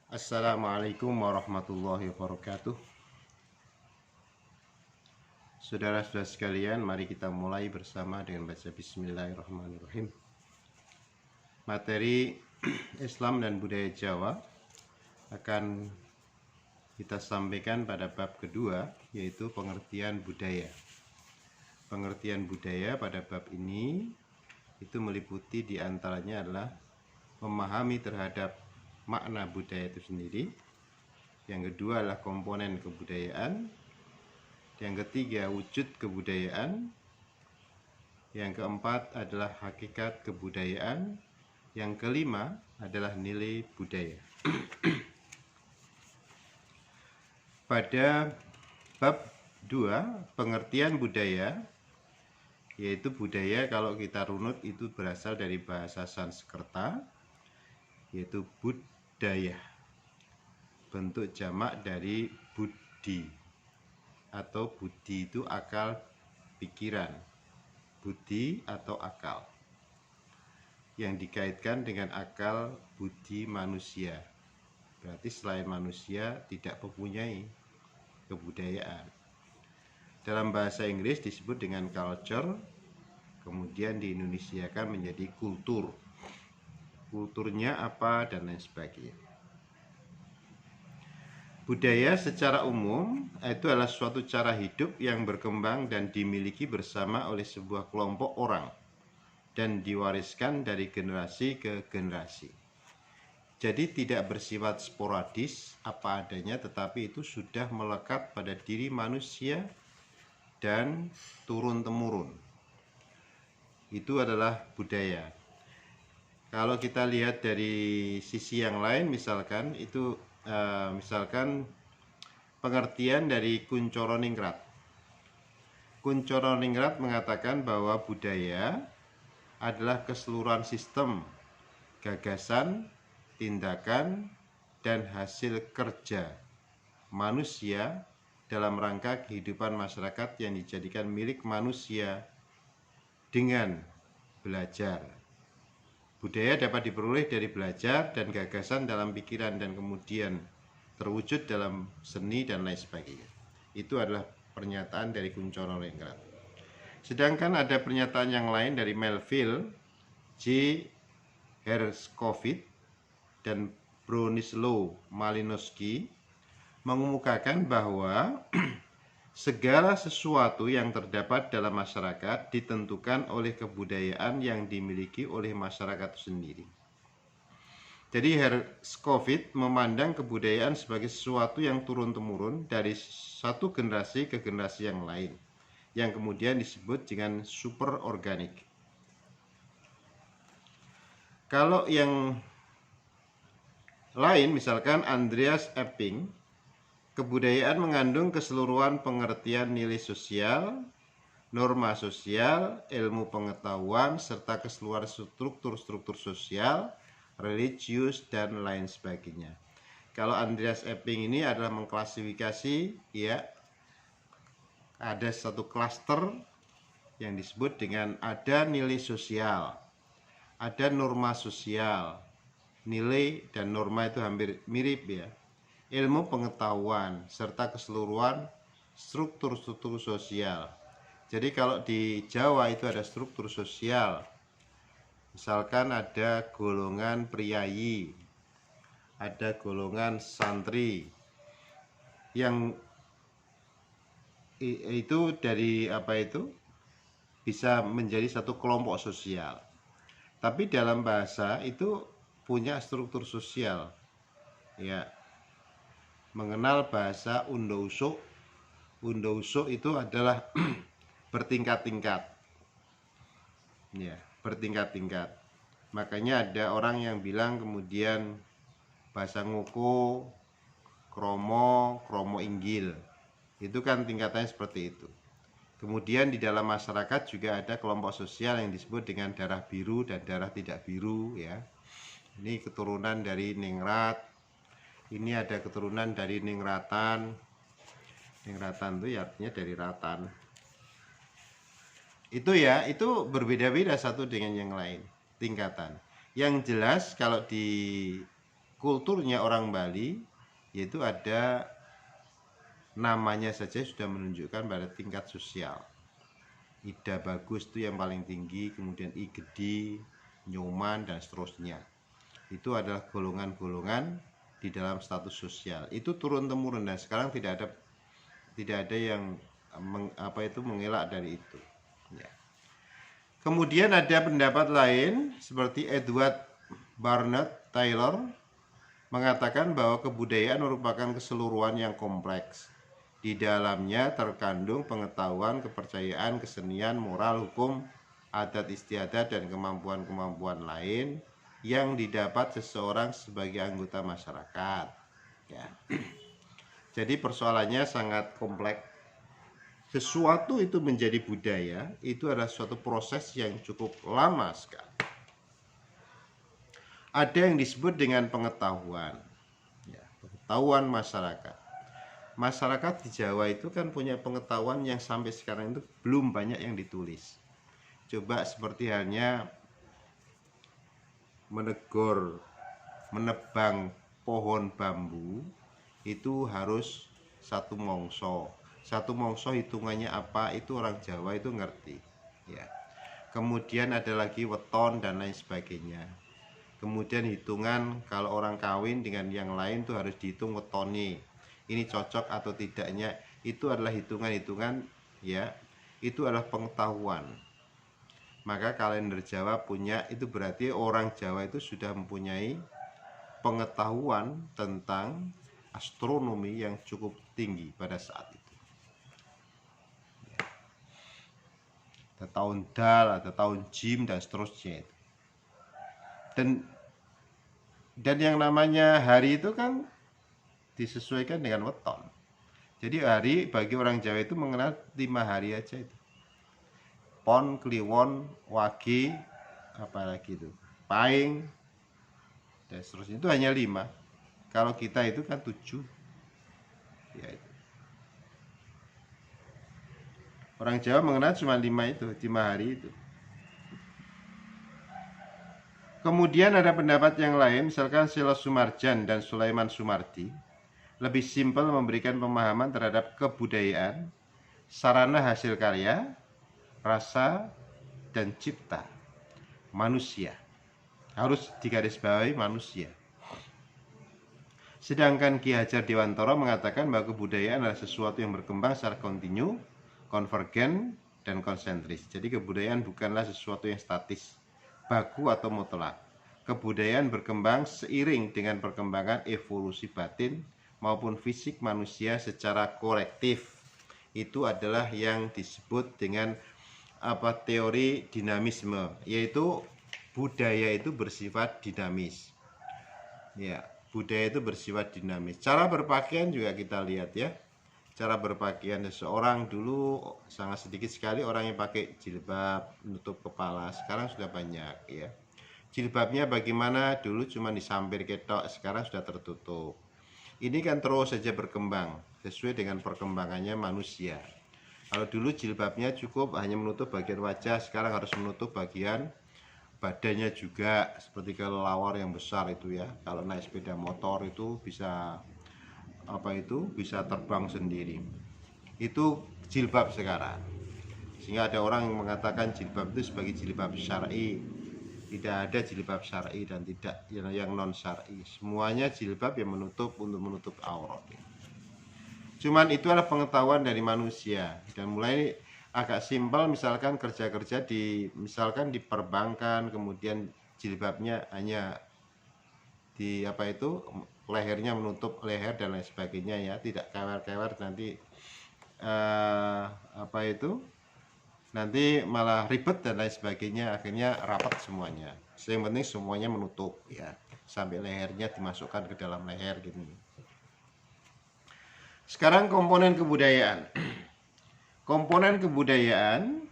Assalamualaikum warahmatullahi wabarakatuh. Saudara-saudara sekalian, mari kita mulai bersama dengan baca Bismillahirrahmanirrahim. Materi Islam dan budaya Jawa akan kita sampaikan pada bab kedua, yaitu pengertian budaya. Pengertian budaya pada bab ini itu meliputi diantaranya adalah memahami terhadap makna budaya itu sendiri. Yang kedua adalah komponen kebudayaan. Yang ketiga wujud kebudayaan. Yang keempat adalah hakikat kebudayaan. Yang kelima adalah nilai budaya. Pada bab 2 pengertian budaya, yaitu budaya kalau kita runut itu berasal dari bahasa Sanskerta, yaitu budaya, bentuk jamak dari budi, atau budi itu akal pikiran, budi atau akal yang dikaitkan dengan akal budi manusia. Berarti selain manusia tidak mempunyai kebudayaan. Dalam bahasa Inggris disebut dengan culture, kemudian diindonesiakan menjadi kultur. Kulturnya apa dan lain sebagainya. Budaya secara umum itu adalah suatu cara hidup yang berkembang dan dimiliki bersama oleh sebuah kelompok orang dan diwariskan dari generasi ke generasi. Jadi tidak bersifat sporadis apa adanya, tetapi itu sudah melekat pada diri manusia dan turun-temurun. Itu adalah budaya. Kalau kita lihat dari sisi yang lain, misalkan itu pengertian dari Kuncoro Ningrat. Kuncoro Ningrat mengatakan bahwa budaya adalah keseluruhan sistem, gagasan, tindakan, dan hasil kerja manusia dalam rangka kehidupan masyarakat yang dijadikan milik manusia dengan belajar. Budaya dapat diperoleh dari belajar dan gagasan dalam pikiran dan kemudian terwujud dalam seni dan lain sebagainya. Itu adalah pernyataan dari Kuncoro Ningrat. Sedangkan ada pernyataan yang lain dari Melville J. Herskovits dan Bronislaw Malinowski mengemukakan bahwa segala sesuatu yang terdapat dalam masyarakat ditentukan oleh kebudayaan yang dimiliki oleh masyarakat itu sendiri. Jadi Herskovits memandang kebudayaan sebagai sesuatu yang turun-temurun dari satu generasi ke generasi yang lain, yang kemudian disebut dengan superorganik. Kalau yang lain, misalkan Andreas Epping, kebudayaan mengandung keseluruhan pengertian nilai sosial, norma sosial, ilmu pengetahuan, serta keseluruhan struktur-struktur sosial, religius, dan lain sebagainya. Kalau Andreas Epping ini adalah mengklasifikasi, ya, ada satu klaster yang disebut dengan ada nilai sosial, ada norma sosial. Nilai dan norma itu hampir mirip, ya. Ilmu pengetahuan serta keseluruhan struktur-struktur sosial. Jadi kalau di Jawa itu ada struktur sosial. Misalkan ada golongan priyayi, ada golongan santri, yang itu dari apa itu bisa menjadi satu kelompok sosial. Tapi dalam bahasa itu punya struktur sosial, ya. Mengenal bahasa Undo-Usuk. Undo-Usuk itu adalah bertingkat-tingkat, ya, bertingkat-tingkat. Makanya ada orang yang bilang kemudian bahasa Ngoko, Kromo, Kromo Inggil. Itu kan tingkatannya seperti itu. Kemudian di dalam masyarakat juga ada kelompok sosial yang disebut dengan darah biru dan darah tidak biru, ya. Ini keturunan dari Ningrat. Ini ada keturunan dari Ningratan. Ningratan itu artinya dari ratan. Itu, ya, itu berbeda-beda satu dengan yang lain tingkatan. Yang jelas kalau di kulturnya orang Bali, yaitu ada namanya saja sudah menunjukkan pada tingkat sosial. Ida bagus itu yang paling tinggi, kemudian I gede, nyoman, dan seterusnya. Itu adalah golongan-golongan di dalam status sosial. Itu turun temurun dan sekarang tidak ada yang mengelak dari itu. Ya. Kemudian ada pendapat lain seperti Edward Barnett Taylor mengatakan bahwa kebudayaan merupakan keseluruhan yang kompleks. Di dalamnya terkandung pengetahuan, kepercayaan, kesenian, moral, hukum, adat istiadat, dan kemampuan-kemampuan lain yang didapat seseorang sebagai anggota masyarakat. Ya. Jadi persoalannya sangat kompleks. Sesuatu itu menjadi budaya, itu adalah suatu proses yang cukup lama sekali. Ada yang disebut dengan pengetahuan, ya, pengetahuan masyarakat. Masyarakat di Jawa itu kan punya pengetahuan yang sampai sekarang itu belum banyak yang ditulis. Coba seperti halnya menebang pohon bambu itu harus satu mongso. Satu mongso hitungannya apa, itu orang Jawa itu ngerti. Ya. Kemudian ada lagi weton dan lain sebagainya. Kemudian hitungan kalau orang kawin dengan yang lain itu harus dihitung wetone. Ini cocok atau tidaknya, itu adalah hitungan-hitungan, ya. Itu adalah pengetahuan. Maka kalender Jawa punya, itu berarti orang Jawa itu sudah mempunyai pengetahuan tentang astronomi yang cukup tinggi pada saat itu. Ada tahun Dal, ada tahun Jim, dan seterusnya. Dan yang namanya hari itu kan disesuaikan dengan weton. Jadi hari bagi orang Jawa itu mengenal 5 hari aja itu. Pon, Kliwon, Wage, apalagi itu, Paing, dan seterusnya. Itu hanya 5. Kalau kita itu kan 7. Ya, itu. Orang Jawa mengenal cuma 5 itu, 5 hari itu. Kemudian ada pendapat yang lain, misalkan Silo Sumarjan dan Sulaiman Sumardi lebih simpel memberikan pemahaman terhadap kebudayaan, sarana hasil karya, rasa, dan cipta manusia. Harus digarisbawahi manusia. Sedangkan Ki Hajar Dewantara mengatakan bahwa kebudayaan adalah sesuatu yang berkembang secara kontinu, konvergen, dan konsentris. Jadi kebudayaan bukanlah sesuatu yang statis, baku atau mutlak. Kebudayaan berkembang seiring dengan perkembangan evolusi batin maupun fisik manusia secara kolektif. Itu adalah yang disebut dengan teori dinamisme, yaitu budaya itu bersifat dinamis. Ya, budaya itu bersifat dinamis. Cara berpakaian juga kita lihat ya. Cara berpakaian seseorang dulu sangat sedikit sekali orang yang pakai jilbab menutup kepala. Sekarang sudah banyak ya. Jilbabnya bagaimana? Dulu cuma disampir ketok, sekarang sudah tertutup. Ini kan terus saja berkembang sesuai dengan perkembangannya manusia. Kalau dulu jilbabnya cukup hanya menutup bagian wajah, sekarang harus menutup bagian badannya juga, seperti kelelawar yang besar itu ya. Kalau naik sepeda motor itu bisa bisa terbang sendiri. Itu jilbab sekarang. Sehingga ada orang yang mengatakan jilbab itu sebagai jilbab syar'i. Tidak ada jilbab syar'i dan tidak yang non syar'i. Semuanya jilbab yang menutup untuk menutup aurat. Cuman itu adalah pengetahuan dari manusia. Dan mulai agak simpel, misalkan kerja-kerja misalkan di perbankan, kemudian jilbabnya hanya di lehernya menutup leher dan lain sebagainya ya, tidak kewer-kewer nanti nanti malah ribet dan lain sebagainya, akhirnya rapat semuanya. Yang penting semuanya menutup ya, sampai lehernya dimasukkan ke dalam leher gitu. Sekarang komponen kebudayaan. Komponen kebudayaan,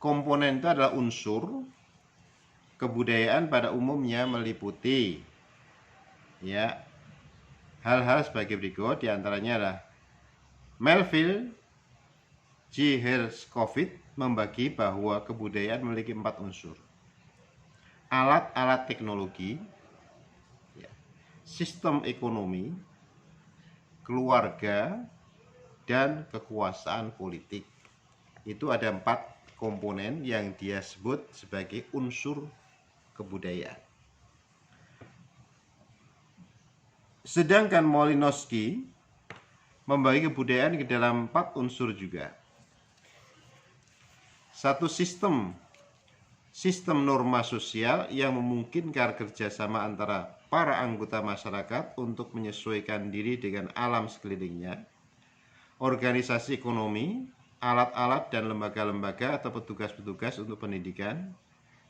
komponen itu adalah unsur kebudayaan pada umumnya meliputi ya hal-hal sebagai berikut, diantaranya adalah Melville G. Herskovits membagi bahwa kebudayaan memiliki 4 unsur. Alat-alat teknologi, sistem ekonomi, keluarga, dan kekuasaan politik. Itu ada 4 komponen yang dia sebut sebagai unsur kebudayaan. Sedangkan Malinowski membagi kebudayaan ke dalam 4 unsur juga. Satu, sistem norma sosial yang memungkinkan kerjasama antara para anggota masyarakat untuk menyesuaikan diri dengan alam sekelilingnya. Organisasi ekonomi, alat-alat dan lembaga-lembaga atau petugas-petugas untuk pendidikan.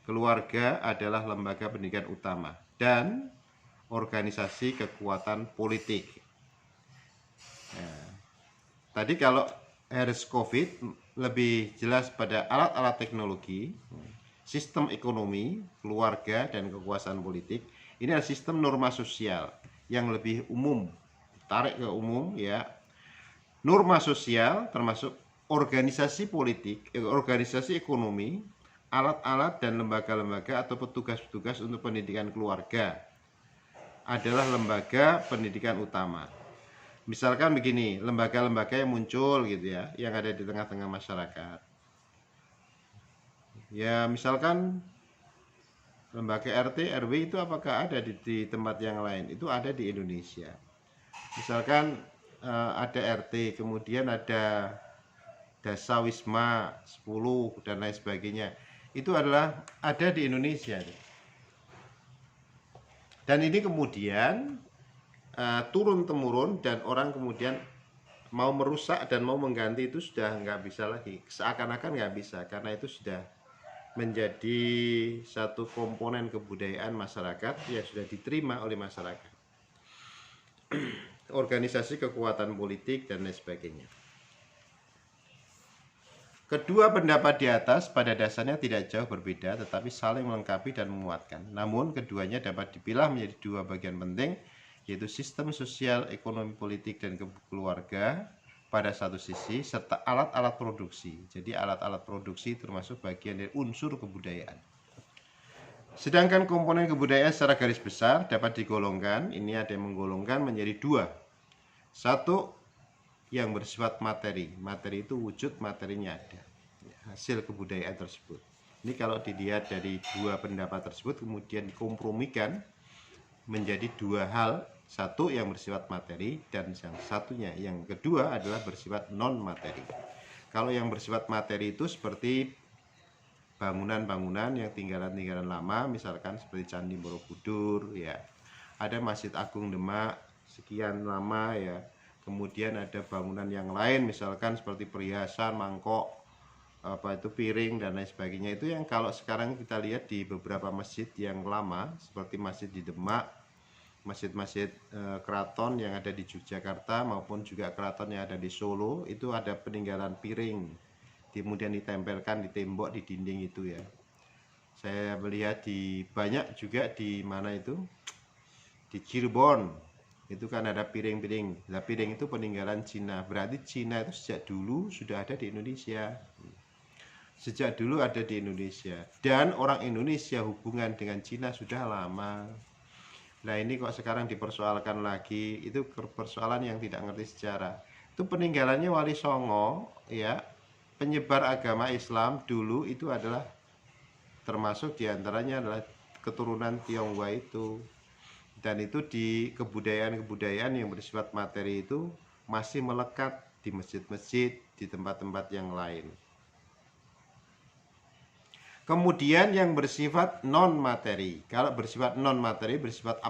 Keluarga adalah lembaga pendidikan utama. Dan organisasi kekuatan politik. Nah, tadi kalau Harris COVID lebih jelas pada alat-alat teknologi, sistem ekonomi, keluarga, dan kekuasaan politik. Ini adalah sistem norma sosial yang lebih umum, tarik ke umum ya. Norma sosial termasuk organisasi politik, organisasi ekonomi, alat-alat dan lembaga-lembaga atau petugas-petugas untuk pendidikan keluarga adalah lembaga pendidikan utama. Misalkan begini, lembaga-lembaga yang muncul gitu ya, yang ada di tengah-tengah masyarakat. Ya, misalkan lembaga RT, RW itu apakah ada di tempat yang lain? Itu ada di Indonesia. Misalkan ada RT, kemudian ada Dasa Wisma 10 dan lain sebagainya. Itu adalah ada di Indonesia. Dan ini kemudian turun-temurun dan orang kemudian mau merusak dan mau mengganti itu sudah nggak bisa lagi. Seakan-akan nggak bisa karena itu sudah menjadi satu komponen kebudayaan masyarakat yang sudah diterima oleh masyarakat. Organisasi kekuatan politik dan lain sebagainya. Kedua pendapat di atas pada dasarnya tidak jauh berbeda tetapi saling melengkapi dan menguatkan. Namun keduanya dapat dipilah menjadi 2 bagian penting, yaitu sistem sosial, ekonomi, politik, dan keluarga pada satu sisi, serta alat-alat produksi. Jadi alat-alat produksi termasuk bagian dari unsur kebudayaan. Sedangkan komponen kebudayaan secara garis besar dapat digolongkan, ini ada yang menggolongkan menjadi 2. Satu, yang bersifat materi. Materi itu wujud, materinya ada. Hasil kebudayaan tersebut. Ini kalau dilihat dari 2 pendapat tersebut kemudian dikompromikan menjadi 2 hal. Satu yang bersifat materi dan yang satunya, yang kedua adalah bersifat non materi. Kalau yang bersifat materi itu seperti bangunan-bangunan yang tinggalan-tinggalan lama, misalkan seperti Candi Borobudur ya. Ada Masjid Agung Demak sekian lama ya. Kemudian ada bangunan yang lain misalkan seperti perhiasan, mangkok, piring dan lain sebagainya. Itu yang kalau sekarang kita lihat di beberapa masjid yang lama seperti masjid di Demak, masjid-masjid keraton yang ada di Yogyakarta maupun juga keraton yang ada di Solo, itu ada peninggalan piring kemudian ditempelkan di tembok, di dinding itu ya. Saya melihat di banyak juga di mana itu, di Cirebon itu kan ada piring-piring. Nah, piring itu peninggalan Cina, berarti Cina itu sejak dulu sudah ada di Indonesia. Sejak dulu ada di Indonesia, dan orang Indonesia hubungan dengan Cina sudah lama. Nah ini kok sekarang dipersoalkan lagi, itu persoalan yang tidak ngerti sejarah. Itu peninggalannya Wali Songo ya, penyebar agama Islam dulu itu adalah termasuk diantaranya adalah keturunan Tionghoa itu. Dan itu di kebudayaan-kebudayaan yang bersifat materi itu masih melekat di masjid-masjid, di tempat-tempat yang lain. Kemudian yang bersifat non-materi. Kalau bersifat non-materi bersifat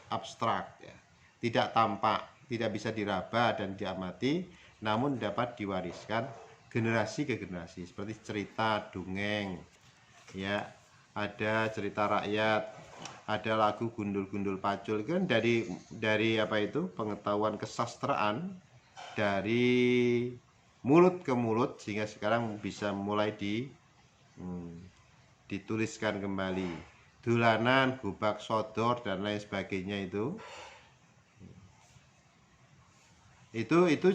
abstrak ya. Tidak tampak, tidak bisa diraba dan diamati, namun dapat diwariskan generasi ke generasi seperti cerita, dongeng ya. Ada cerita rakyat, ada lagu gundul-gundul pacul, kan dari apa itu? Pengetahuan kesastraan dari mulut ke mulut sehingga sekarang bisa mulai dituliskan kembali. Dolanan, gobak sodor dan lain sebagainya itu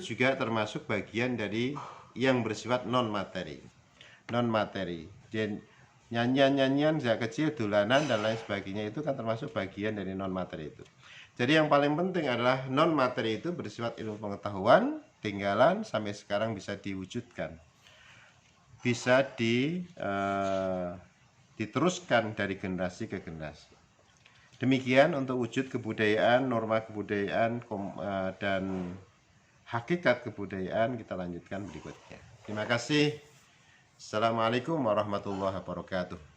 juga termasuk bagian dari yang bersifat non materi. Dan Nyanyian-nyanyian sejak kecil, dolanan dan lain sebagainya itu kan termasuk bagian dari non materi itu. Jadi yang paling penting adalah non materi itu bersifat ilmu pengetahuan, tinggalan sampai sekarang bisa diwujudkan, bisa diteruskan dari generasi ke generasi. Demikian untuk wujud kebudayaan, norma kebudayaan dan hakikat kebudayaan kita lanjutkan berikutnya. Terima kasih. Assalamualaikum warahmatullahi wabarakatuh.